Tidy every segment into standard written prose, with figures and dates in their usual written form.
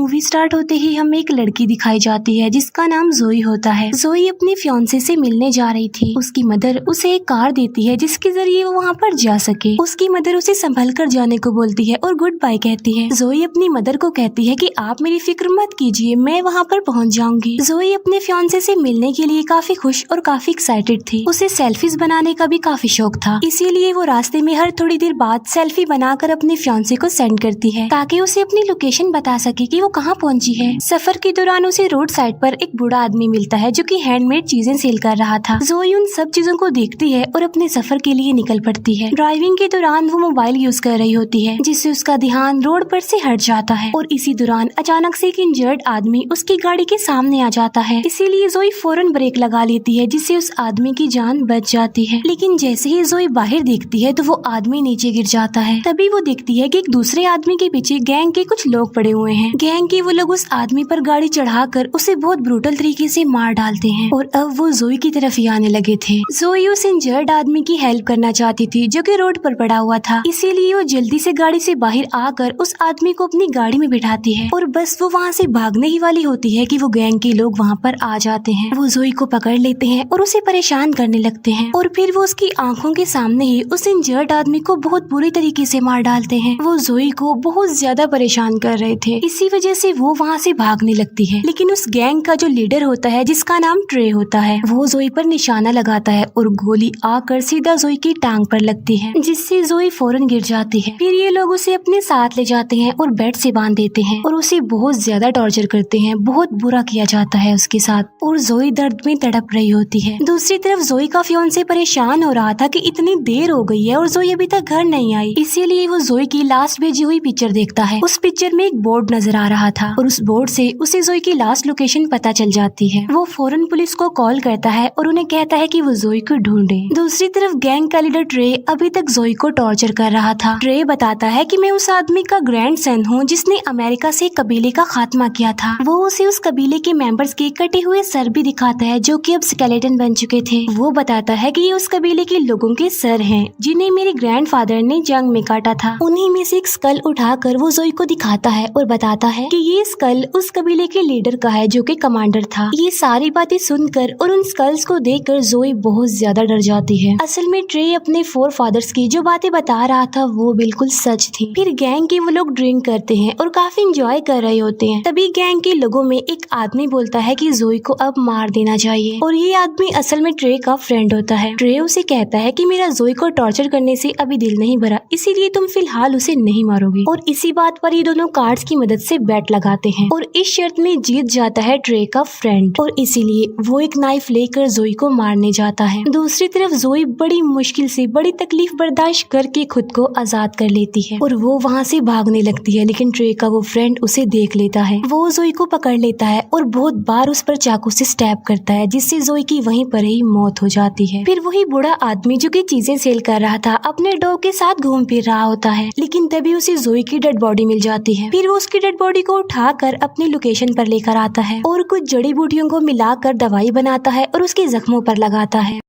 Movie start होते ही हमें एक लड़की दिखाई जाती है जिसका नाम जोई होता है। जोई अपने फियांसे से मिलने जा रही थी। उसकी मदर उसे एक कार देती है जिसके जरिए वो वहाँ पर जा सके। उसकी मदर उसे संभल कर जाने को बोलती है और गुड बाय कहती है। जोई अपनी मदर को कहती है कि आप मेरी फिक्र मत कीजिए, मैं वहाँ पर पहुँच जाऊंगी। जोई अपने फियांसे से मिलने के लिए काफी खुश और काफी एक्साइटेड थी। उसे सेल्फीज बनाने का भी काफी शौक था, इसीलिए वो रास्ते में हर थोड़ी देर बाद सेल्फी बनाकर अपने फियांसे को सेंड करती है ताकि उसे अपनी लोकेशन बता सके कि वो कहाँ पहुंची है। सफर के दौरान उसे रोड साइड पर एक बूढ़ा आदमी मिलता है जो कि हैंडमेड चीजें सेल कर रहा था। जोई उन सब चीजों को देखती है और अपने सफर के लिए निकल पड़ती है। ड्राइविंग के दौरान वो मोबाइल यूज कर रही होती है जिससे उसका ध्यान रोड पर से हट जाता है और इसी दौरान अचानक से एक इंजर्ड आदमी उसकी गाड़ी के सामने आ जाता है। इसीलिए जोई फौरन ब्रेक लगा लेती है जिससे उस आदमी की जान बच जाती है। लेकिन जैसे ही जोई बाहर देखती है तो वो आदमी नीचे गिर जाता है। तभी वो देखती है कि एक दूसरे आदमी के पीछे गैंग के कुछ लोग पड़े हुए हैं। गैंग के वो लोग उस आदमी पर गाड़ी चढ़ाकर उसे बहुत ब्रूटल तरीके से मार डालते हैं और अब वो जोई की तरफ ही आने लगे थे। जोई उस इंजर्ड आदमी की हेल्प करना चाहती थी जो कि रोड पर पड़ा हुआ था, इसीलिए वो जल्दी से गाड़ी से बाहर आकर उस आदमी को अपनी गाड़ी में बिठाती है और बस वो वहाँ से भागने ही वाली होती है कि वो गैंग के लोग वहाँ पर आ जाते हैं। वो जोई को पकड़ लेते हैं और उसे परेशान करने लगते हैं और फिर वो उसकी आंखों के सामने ही उस इंजर्ड आदमी को बहुत बुरी तरीके से मार डालते हैं। वो जोई को बहुत ज्यादा परेशान कर रहे थे, इसी वजह से वो वहाँ से भागने लगती है। लेकिन उस गैंग का जो लीडर होता है जिसका नाम ट्रे होता है, वो जोई पर निशाना लगाता है और गोली आकर सीधा जोई की टांग पर लगती है जिससे जोई फौरन गिर जाती है। फिर ये लोग उसे अपने साथ ले जाते हैं और बेड से बांध देते हैं और उसे बहुत ज्यादा टॉर्चर करते हैं। बहुत बुरा किया जाता है उसके साथ और जोई दर्द में तड़प रही होती है। दूसरी तरफ जोई का फियांसे परेशान हो रहा था कि इतनी देर हो गई है और जोई अभी तक घर नहीं आई, इसीलिए वो जोई की लास्ट भेजी हुई पिक्चर देखता है। उस पिक्चर में एक बोर्ड नजर आ रहा था और उस बोर्ड से उसे जोई की लास्ट लोकेशन पता चल जाती है। वो फौरन पुलिस को कॉल करता है और उन्हें कहता है कि वो जोई को ढूंढे। दूसरी तरफ गैंग का लीडर ट्रे अभी तक जोई को टॉर्चर कर रहा था। ट्रे बताता है कि मैं उस आदमी का ग्रैंड सन हूँ जिसने अमेरिका से कबीले का खात्मा किया था। वो उसे उस कबीले के मेंबर्स के कटे हुए सर भी दिखाता है जो कि अब स्केलेटन बन चुके थे। वो बताता है कि ये उस कबीले के लोगों के सर हैं जिन्हें मेरे ग्रैंडफादर ने जंग में काटा था। उन्हीं में से एक स्कल उठाकर वो जोई को दिखाता है और बताता है कि ये स्कल उस कबीले के लीडर का है जो कि कमांडर था। ये सारी बातें सुनकर और उन स्कल्स को देखकर जोई बहुत ज्यादा डर जाती है। असल में ट्रे अपने फोर फादर्स की जो बातें बता रहा था वो बिल्कुल सच थी। फिर गैंग के वो लोग ड्रिंक करते हैं और काफी एंजॉय कर रहे होते हैं। तभी गैंग के लोगों में एक आदमी बोलता है कि जोई को अब मार देना चाहिए और ये आदमी असल में ट्रे का फ्रेंड होता है। ट्रे उसे कहता है कि मेरा जोई को टॉर्चर करने से अभी दिल नहीं भरा, इसीलिए तुम फिलहाल उसे नहीं मारोगे। और इसी बात पर ये दोनों कार्ड्स की मदद से बैट लगाते हैं और इस शर्त में जीत जाता है ट्रे का फ्रेंड और इसीलिए वो एक नाइफ लेकर जोई को मारने जाता है। दूसरी तरफ जोई बड़ी मुश्किल से बड़ी तकलीफ बर्दाश्त करके खुद को आजाद कर लेती है और वो वहाँ से भागने लगती है, लेकिन ट्रे का वो फ्रेंड उसे देख लेता है। वो जोई को पकड़ लेता है और बहुत बार उस पर चाकू से स्टैब करता है जिससे जोई की वहीं पर ही मौत हो जाती है। फिर वही बूढ़ा आदमी जो कि चीजें सेल कर रहा था अपने डॉग के साथ घूम फिर रहा होता है, लेकिन तभी उसे जोई की डेड बॉडी मिल जाती है। फिर वो उसकी डेड बॉडी को उठाकर अपनी लोकेशन पर लेकर आता है और कुछ जड़ी बूटियों को मिलाकर दवाई बनाता है और उसके जख्मों पर लगाता है।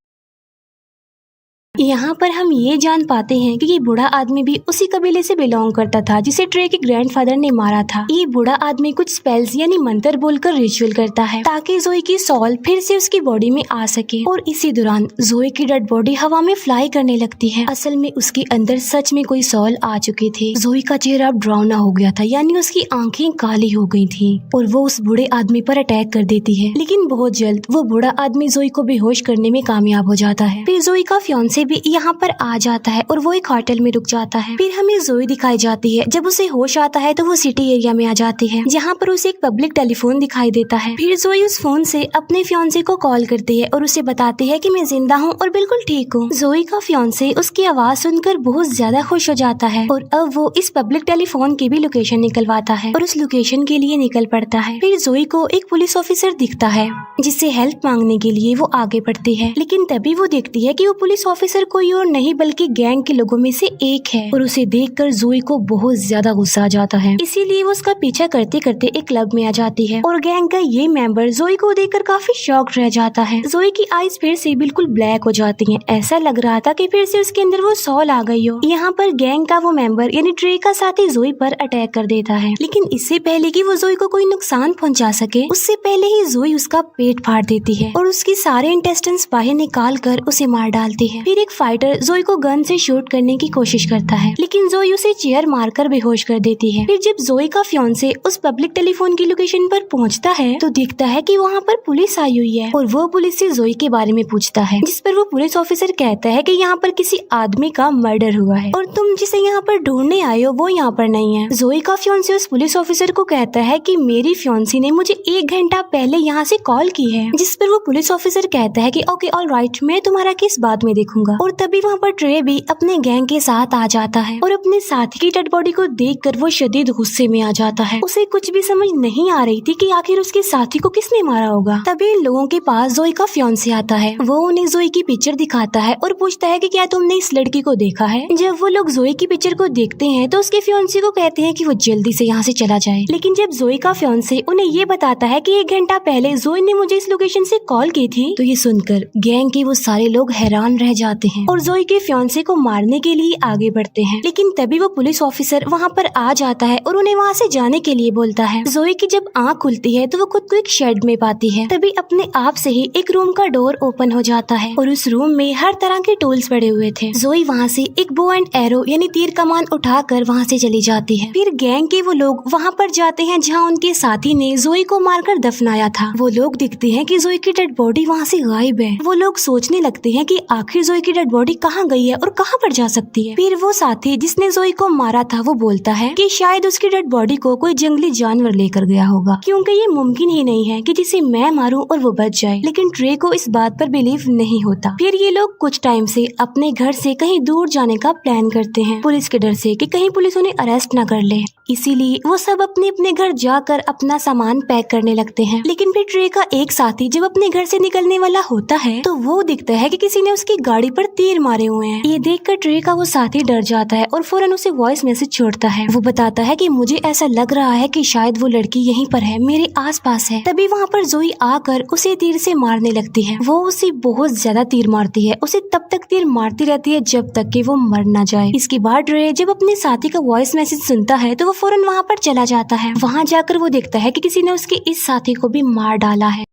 यहाँ पर हम ये जान पाते हैं कि ये बूढ़ा आदमी भी उसी कबीले से बिलोंग करता था जिसे ट्रे के ग्रैंडफादर ने मारा था। ये बूढ़ा आदमी कुछ स्पेल्स यानी मंत्र बोलकर रिचुअल करता है ताकि जोई की सॉल फिर से उसकी बॉडी में आ सके और इसी दौरान जोई की डेड बॉडी हवा में फ्लाई करने लगती है। असल में उसके अंदर सच में कोई सॉल आ चुके थे। जोई का चेहरा अब डरावना हो गया था, यानी उसकी आंखें काली हो गई थी और वो उस बूढ़े आदमी पर अटैक कर देती है। लेकिन बहुत जल्द वो बूढ़ा आदमी जोई को बेहोश करने में कामयाब हो जाता है। फिर जोई का फियांसे भी यहाँ पर आ जाता है और वो एक होटल में रुक जाता है। फिर हमें जोई दिखाई जाती है। जब उसे होश आता है तो वो सिटी एरिया में आ जाती है जहाँ पर उसे एक पब्लिक टेलीफोन दिखाई देता है। फिर जोई उस फोन से अपने फियांसे को कॉल करती है और उसे बताती है कि मैं जिंदा हूँ और बिल्कुल ठीक हूँ। जोई का फियांसे उसकी आवाज सुनकर बहुत ज्यादा खुश हो जाता है और अब वो इस पब्लिक टेलीफोन की भी लोकेशन निकलवाता है और उस लोकेशन के लिए निकल पड़ता है। फिर जोई को एक पुलिस ऑफिसर दिखता है जिससे हेल्प मांगने के लिए वो आगे बढ़ती है, लेकिन तभी वो देखती है कि वो पुलिस ऑफिसर ऑफिसर कोई और नहीं बल्कि गैंग के लोगों में से एक है और उसे देखकर जोई को बहुत ज्यादा गुस्सा आ जाता है। इसीलिए वो उसका पीछा करते करते एक क्लब में आ जाती है और गैंग का ये मेंबर जोई को देखकर काफी शॉक्ड रह जाता है। जोई की आईज फिर से बिल्कुल ब्लैक हो जाती हैं। ऐसा लग रहा था कि फिर से उसके अंदर वो सॉल आ गई हो। यहाँ पर गैंग का वो मेंबर यानी ट्रे का साथी जोई पर अटैक कर देता है, लेकिन इससे पहले कि वो जोई को कोई नुकसान पहुंचा सके उससे पहले ही जोई उसका पेट फाड़ देती है और उसकी सारे इंटेस्टाइन्स बाहर निकाल कर उसे मार डालती है। फिर एक फाइटर जोई को गन से शूट करने की कोशिश करता है, लेकिन जोई उसे चेयर मारकर बेहोश कर देती है। फिर जब जोई का फियांसे उस पब्लिक टेलीफोन की लोकेशन पर पहुंचता है तो दिखता है कि वहाँ पर पुलिस आई हुई है और वो पुलिस से जोई के बारे में पूछता है, जिस पर वो पुलिस ऑफिसर कहता है कि यहाँ पर किसी आदमी का मर्डर हुआ है और तुम जिसे यहाँ पर ढूंढने आए हो वो यहाँ पर नहीं है। जोई का फियांसे उस पुलिस ऑफिसर को कहता है कि मेरी फियांसी ने मुझे 1 घंटा पहले यहाँ से कॉल की है, जिस पर वो पुलिस ऑफिसर कहता है कि ओके ऑलराइट, मैं तुम्हारा केस बाद में देखूंगा। और तभी वहाँ पर ट्रे भी अपने गैंग के साथ आ जाता है और अपने साथी की डेड बॉडी को देखकर वो शदीद गुस्से में आ जाता है। उसे कुछ भी समझ नहीं आ रही थी कि आखिर उसके साथी को किसने मारा होगा। तभी इन लोगों के पास जोई का फियांसे आता है। वो उन्हें जोई की पिक्चर दिखाता है और पूछता है कि क्या तुमने इस लड़की को देखा है। जब वो लोग जोई की पिक्चर को देखते हैं तो उसके फियांसे को कहते हैं कि वो जल्दी से यहाँ से चला जाए, लेकिन जब जोई का फियांसे उन्हें ये बताता है कि 1 घंटा पहले जोई ने मुझे इस लोकेशन से कॉल की थी, तो ये सुनकर गैंग के वो सारे लोग हैरान रह जाते हैं और जोई के फियांसे को मारने के लिए आगे बढ़ते हैं। लेकिन तभी वो पुलिस ऑफिसर वहाँ पर आ जाता है और उन्हें वहाँ से जाने के लिए बोलता है। जोई की जब आँख खुलती है तो वो खुद को एक शेड में पाती है। तभी अपने आप से ही एक रूम का डोर ओपन हो जाता है और उस रूम में हर तरह के टूल्स पड़े हुए थे। जोई वहाँ से एक बो एंड एरो यानी तीर कमान उठाकर वहाँ से चली जाती है। फिर गैंग के वो लोग वहाँ पर जाते हैं जहाँ उनके साथी ने जोई को मारकर दफनाया था। वो लोग दिखते हैं कि जोई की डेड बॉडी वहाँ से गायब है। वो लोग सोचने लगते हैं कि आखिर जोई की डेड बॉडी कहाँ गई है और कहाँ पर जा सकती है। फिर वो साथी जिसने जोई को मारा था वो बोलता है कि शायद उसकी डेड बॉडी को कोई जंगली जानवर लेकर गया होगा, क्योंकि ये मुमकिन ही नहीं है कि जिसे मैं मारूं और वो बच जाए। लेकिन ट्रे को इस बात पर बिलीव नहीं होता। फिर ये लोग कुछ टाइम से अपने घर से कहीं दूर जाने का प्लान करते हैं, पुलिस के डर से कि कहीं पुलिस उन्हें अरेस्ट न कर ले। इसीलिए वो सब अपने अपने घर जाकर अपना सामान पैक करने लगते हैं। लेकिन फिर ट्रे का एक साथी जब अपने घर से निकलने वाला होता है तो वो दिखता है कि किसी ने उसकी गाड़ी पर तीर मारे हुए हैं। ये देखकर ट्रे का वो साथी डर जाता है और फौरन उसे वॉइस मैसेज छोड़ता है। वो बताता है कि मुझे ऐसा लग रहा है कि शायद वो लड़की यहीं पर है, मेरे आसपास है। तभी वहाँ पर जोई आकर उसे तीर से मारने लगती है। वो उसे बहुत ज्यादा तीर मारती है, उसे तब तक तीर मारती रहती है जब तक कि वो मर न जाए। इसके बाद ट्रे जब अपने साथी का वॉइस मैसेज सुनता है तो वो फौरन वहाँ पर चला जाता है। वहाँ जाकर वो देखता है कि किसी ने उसके इस साथी को भी मार डाला है।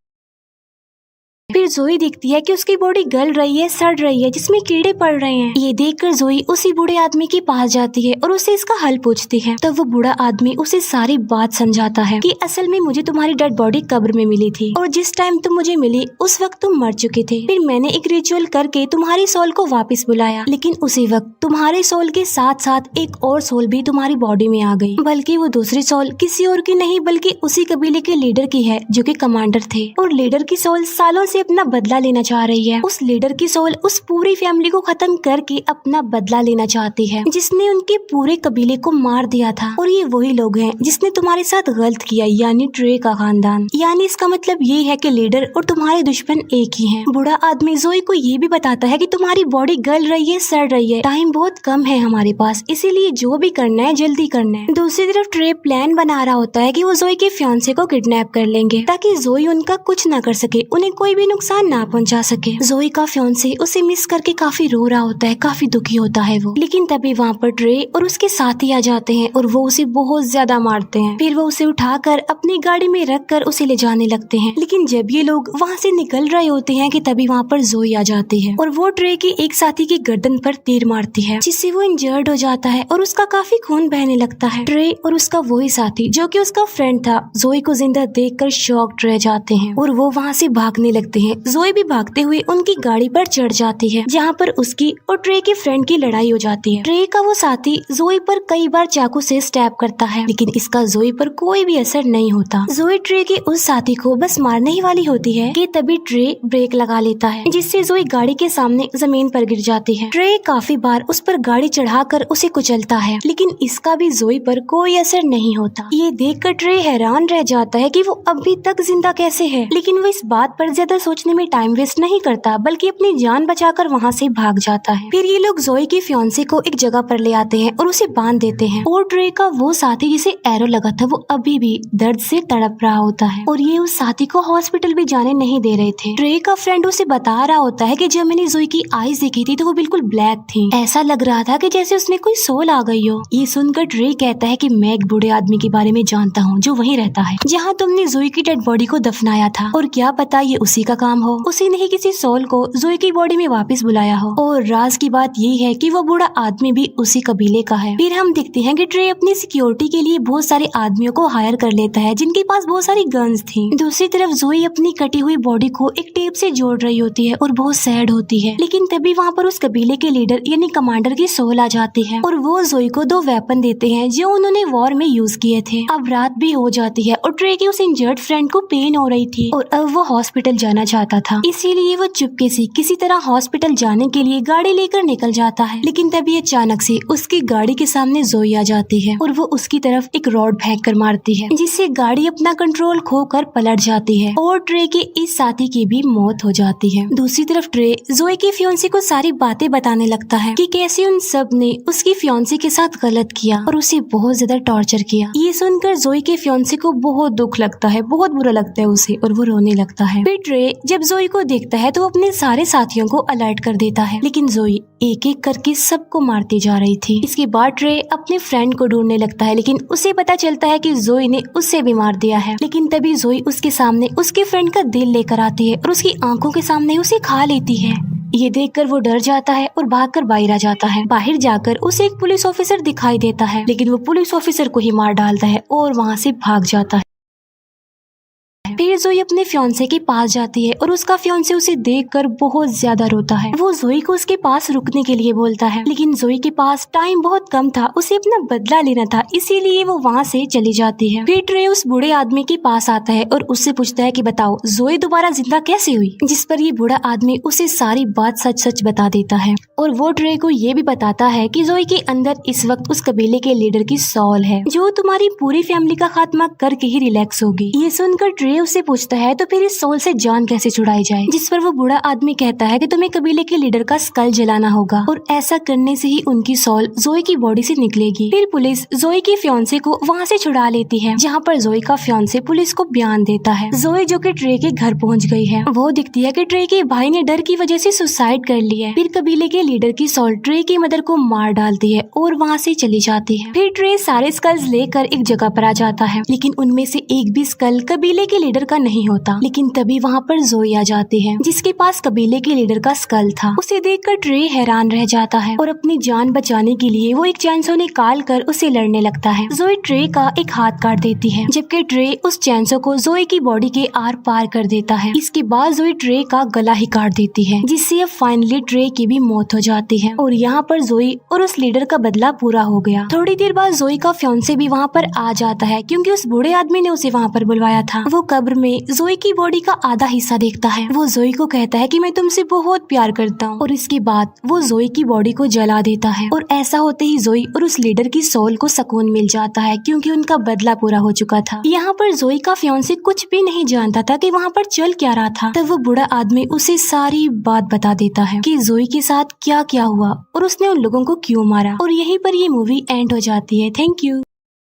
फिर जोई देखती है कि उसकी बॉडी गल रही है, सड़ रही है, जिसमें कीड़े पड़ रहे हैं। ये देखकर जोई उसी बूढ़े आदमी के पास जाती है और उसे इसका हल पूछती है। तब वो बूढ़ा आदमी उसे सारी बात समझाता है कि असल में मुझे तुम्हारी डेड बॉडी कब्र में मिली थी और जिस टाइम तुम मुझे मिली उस वक्त तुम मर चुके थे। फिर मैंने एक रिचुअल करके तुम्हारी सोल को वापस बुलाया, लेकिन उसी वक्त तुम्हारे सोल के साथ साथ एक और सोल भी तुम्हारी बॉडी में आ गई। बल्कि वो दूसरी सोल किसी और की नहीं बल्कि उसी कबीले के लीडर की है जो कि कमांडर थे, और लीडर की सोल सालों से अपना बदला लेना चाह रही है। उस लीडर की सोल उस पूरी फैमिली को खत्म करके अपना बदला लेना चाहती है जिसने उनके पूरे कबीले को मार दिया था। और ये वही लोग हैं जिसने तुम्हारे साथ गलत किया, यानी ट्रे का खानदान। यानी इसका मतलब ये है कि लीडर और तुम्हारे दुश्मन एक ही हैं। बूढ़ा आदमी जोई को ये भी बताता है कि तुम्हारी बॉडी गल रही है, सड़ रही है, टाइम बहुत कम है हमारे पास, इसीलिए जो भी करना है जल्दी करना है। दूसरी तरफ ट्रे प्लान बना रहा होता है कि वो जोई के फियांसे को किडनैप कर लेंगे ताकि जोई उनका कुछ ना कर सके, उन्हें कोई भी नुकसान ना पहुंचा सके। जोई का फियांसे उसे मिस करके काफी रो रहा होता है, काफी दुखी होता है वो। लेकिन तभी वहाँ पर ट्रे और उसके साथी आ जाते हैं और वो उसे बहुत ज्यादा मारते हैं। फिर वो उसे उठाकर अपनी गाड़ी में रखकर उसे ले जाने लगते हैं। लेकिन जब ये लोग वहाँ से निकल रहे होते हैं कि तभी वहाँ पर जोई आ जाती है और वो ट्रे के एक साथी की गर्दन पर तीर मारती है, जिससे वो इंजर्ड हो जाता है और उसका काफी खून बहने लगता है। ट्रे और उसका वही साथी जो कि उसका फ्रेंड था जोई को जिंदा देखकर शॉक्ड रह जाते हैं और वो वहाँ से भागने लगते हैं। जोई भी भागते हुए उनकी गाड़ी पर चढ़ जाती है जहाँ पर उसकी और ट्रे के फ्रेंड की लड़ाई हो जाती है। ट्रे का वो साथी जोई पर कई बार चाकू से स्टैब करता है, लेकिन इसका जोई पर कोई भी असर नहीं होता। जोई ट्रे के उस साथी को बस मारने ही वाली होती है कि तभी ट्रे ब्रेक लगा लेता है, जिससे जोई गाड़ी के सामने जमीन पर गिर जाती है। ट्रे काफी बार उस पर गाड़ी चढ़ाकर उसे कुचलता है, लेकिन इसका भी जोई पर कोई असर नहीं होता। ये देखकर ट्रे हैरान रह जाता है कि वो अभी तक जिंदा कैसे है, लेकिन वो इस बात पर ज्यादा सोचने में टाइम वेस्ट नहीं करता बल्कि अपनी जान बचाकर वहाँ से भाग जाता है। फिर ये लोग जोई की फियांसे को एक जगह पर ले आते हैं और उसे बांध देते हैं और ट्रे का वो साथी जिसे एरो लगा था वो अभी भी दर्द से तड़प रहा होता है और ये उस साथी को हॉस्पिटल भी जाने नहीं दे रहे थे। ट्रे का फ्रेंड उसे बता रहा होता है कि जब मैंने जोई की आईज देखी थी तो वो बिल्कुल ब्लैक थी, ऐसा लग रहा था कि जैसे उसमें कोई सोल आ गई हो। ये सुनकर ट्रे कहता है कि मैं एक बूढ़े आदमी के बारे में जानता हूँ जो वहीं रहता है जहाँ तुमने जोई की डेड बॉडी को दफनाया था और क्या पता ये उसी का काम हो, उसी ने ही किसी सोल को जोई की बॉडी में वापस बुलाया हो। और राज की बात ये है कि वो बूढ़ा आदमी भी उसी कबीले का है। फिर हम देखते हैं कि ट्रे अपनी सिक्योरिटी के लिए बहुत सारे आदमियों को हायर कर लेता है जिनके पास बहुत सारी गन्स थी। दूसरी तरफ जोई अपनी कटी हुई बॉडी को एक टेप से जोड़ रही होती है और बहुत सैड होती है, लेकिन तभी वहाँ पर उस कबीले के लीडर यानी कमांडर की सोल आ जाती है और वो जोई को 2 वेपन देते हैं जो उन्होंने वॉर में यूज किए थे। अब रात भी हो जाती है और ट्रे की उस इंजर्ड फ्रेंड को पेन हो रही थी और अब वो हॉस्पिटल जाना चाहता था, इसीलिए वो चुपके से किसी तरह हॉस्पिटल जाने के लिए गाड़ी लेकर निकल जाता है। लेकिन तभी अचानक से उसकी गाड़ी के सामने जोई आ जाती है और वो उसकी तरफ एक रॉड फेंक कर मारती है जिससे गाड़ी अपना कंट्रोल खोकर पलट जाती है और ट्रे के इस साथी की भी मौत हो जाती है। दूसरी तरफ ट्रे जोई की फियांसे को सारी बातें बताने लगता है कि कैसे उन सब ने उसकी फियांसे के साथ गलत किया और उसे बहुत ज्यादा टॉर्चर किया। ये सुनकर जोई के फियांसे को बहुत दुख लगता है, बहुत बुरा लगता है उसे और वो रोने लगता है। फिर ट्रे जब जोई को देखता है तो वो अपने सारे साथियों को अलर्ट कर देता है, लेकिन जोई एक एक करके सबको मारती जा रही थी। इसके बाद ट्रे अपने फ्रेंड को ढूंढने लगता है, लेकिन उसे पता चलता है कि जोई ने उससे भी मार दिया है। लेकिन तभी जोई उसके सामने उसके फ्रेंड का दिल लेकर आती है और उसकी आंखों के सामने उसे खा लेती है। ये देखकर वो डर जाता है और भागकर बाहर आ जाता है। बाहर जाकर उसे एक पुलिस ऑफिसर दिखाई देता है, लेकिन वो पुलिस ऑफिसर को ही मार डालता है और वहाँ से भाग जाता है। फिर जोई अपने फियांसे के पास जाती है और उसका फियांसे उसे देखकर बहुत ज्यादा रोता है। वो जोई को उसके पास रुकने के लिए बोलता है, लेकिन जोई के पास टाइम बहुत कम था, उसे अपना बदला लेना था, इसीलिए वो वहाँ से चली जाती है। फिर ट्रे उस बूढ़े आदमी के पास आता है और उससे पूछता है कि बताओ जोई दोबारा जिंदा कैसे हुई, जिस पर ये बूढ़ा आदमी उसे सारी बात सच सच बता देता है और वो ट्रे को ये भी बताता है कि जोई के अंदर इस वक्त उस कबीले के लीडर की सोल है जो तुम्हारी पूरी फैमिली का खात्मा करके ही रिलैक्स होगी। ये सुनकर ट्रे उससे पूछता है तो फिर इस सोल से जान कैसे छुड़ाई जाए, जिस पर वो बूढ़ा आदमी कहता है कि तुम्हें कबीले के लीडर का स्कल जलाना होगा और ऐसा करने से ही उनकी सोल जोई की बॉडी से निकलेगी। फिर पुलिस जोई के फियांसे को वहाँ से छुड़ा लेती है, जहाँ पर जोई का फियांसे पुलिस को बयान देता है। जोई जो कि ट्रे के घर पहुँच गई है, वो दिखती है कि ट्रे के भाई ने डर की वजह से सुसाइड कर लिया है। फिर कबीले के लीडर की सोल ट्रे की मदर को मार डालती है और वहाँ से चली जाती है। फिर ट्रे सारे स्कल्स लेकर एक जगह पर आ जाता है, लेकिन उनमें से एक भी स्कल कबीले के लीडर का नहीं होता। लेकिन तभी वहाँ पर जोई आ जाती है जिसके पास कबीले के लीडर का स्कल था। उसे देखकर ट्रे हैरान रह जाता है और अपनी जान बचाने के लिए वो एक चैनसो निकाल कर उसे लड़ने लगता है। जोई ट्रे का एक हाथ काट देती है, जबकि ट्रे उस चैनसो को जोई की बॉडी के आर पार कर देता है। इसके बाद जोई ट्रे का गला ही काट देती है, जिससे अब फाइनली ट्रे की भी मौत हो जाती है और यहाँ पर जोई और उस लीडर का बदला पूरा हो गया। थोड़ी देर बाद जोई का फियांसे भी वहाँ पर आ जाता है, क्योंकि उस बूढ़े आदमी ने उसे वहाँ पर बुलवाया था। वो कब्र में जोई की बॉडी का आधा हिस्सा देखता है। वो जोई को कहता है कि मैं तुमसे बहुत प्यार करता हूँ और इसके बाद वो जोई की बॉडी को जला देता है और ऐसा होते ही जोई और उस लीडर की सोल को सुकून मिल जाता है, क्योंकि उनका बदला पूरा हो चुका था। यहाँ पर जोई का फियांसे कुछ भी नहीं जानता था कि वहाँ पर चल क्या रहा था। तब वो बूढ़ा आदमी उसे सारी बात बता देता है कि जोई के साथ क्या क्या हुआ और उसने उन लोगों को क्यों मारा, और यहीं पर ये मूवी एंड हो जाती है। Thank you.